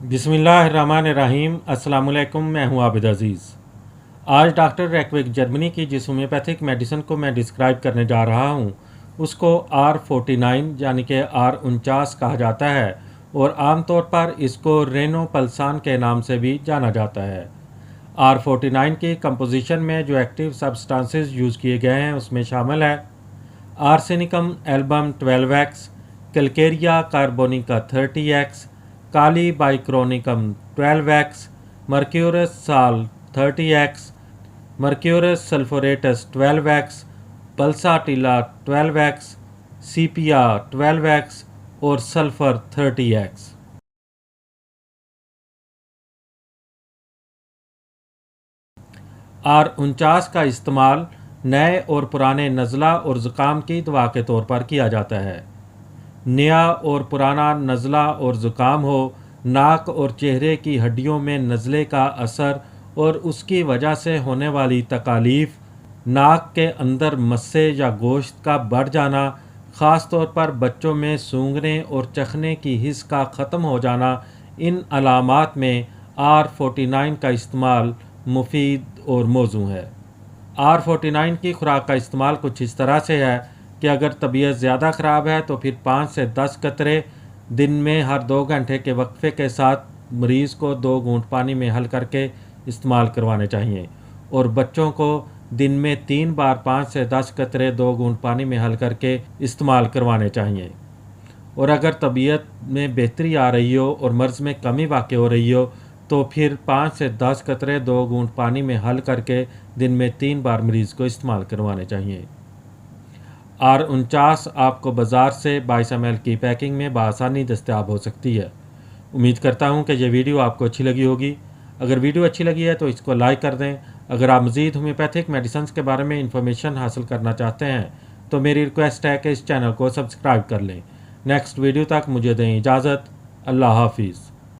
बिस्मिल्लाहिर्रहमानिर्रहीम। अस्सलामुअलैकुम। मैं हूं आबिद अज़ीज़। आज डॉक्टर रैकविक जर्मनी की जिस होम्योपैथिक मेडिसिन को मैं डिस्क्राइब करने जा रहा हूं उसको R49 यानी कि R49 कहा जाता है और आमतौर पर इसको रेनोपल्सान के नाम से भी जाना जाता है। R49 की कंपोजिशन में जो एक्टिव सब्सटेंसेस यूज़ किए गए हैं उसमें शामिल है arsenicum album 12x, Calcarea carbonica 30x, काली बाइक्रोनिकम 12x, मर्क्यूरस साल 30x, mercurous सल्फोरेटस 12x, pulsatilla 12x, सीपिया 12x और सल्फर 30x। R49 का इस्तेमाल नए और पुराने नज़ला और ज़ुकाम की दवा के तौर पर किया जाता है। नया और पुराना नज़ला और ज़ुकाम हो, नाक और चेहरे की हड्डियों में नज़ले का असर और उसकी वजह से होने वाली तकालीफ, नाक के अंदर मस्से या गोश्त का बढ़ जाना, ख़ास तौर पर बच्चों में सूंघने और चखने की हिस्स का ख़त्म हो जाना, इन अलामात में R49 का इस्तेमाल मुफीद और मौजू है। R49 की खुराक का इस्तेमाल कुछ इस तरह से है कि अगर तबीयत ज़्यादा ख़राब है तो फिर 5 से 10 कतरे दिन में हर 2 घंटे के वक्फे के साथ मरीज़ को 2 घूंट पानी में हल करके इस्तेमाल करवाने चाहिए और बच्चों को दिन में 3 बार 5 से 10 कतरे 2 घूंट पानी में हल करके इस्तेमाल करवाने चाहिए। और अगर तबीयत में बेहतरी आ रही हो और मर्ज़ में कमी वाक़ई हो रही हो तो फिर 5 से 10 कतरे 2 घूंट पानी में हल करके दिन में 3 बार मरीज़ को इस्तेमाल करवाने चाहिए। R49 आपको बाज़ार से 22 ml की पैकिंग में बआसानी दस्तयाब हो सकती है। उम्मीद करता हूँ कि यह वीडियो आपको अच्छी लगी होगी। अगर वीडियो अच्छी लगी है तो इसको लाइक कर दें। अगर आप मज़ीद होम्योपैथिक मेडिसिन के बारे में इंफॉर्मेशन हासिल करना चाहते हैं तो मेरी रिक्वेस्ट है कि इस चैनल को सब्सक्राइब कर लें। नेक्स्ट वीडियो तक मुझे दें इजाज़त। अल्लाह हाफिज़।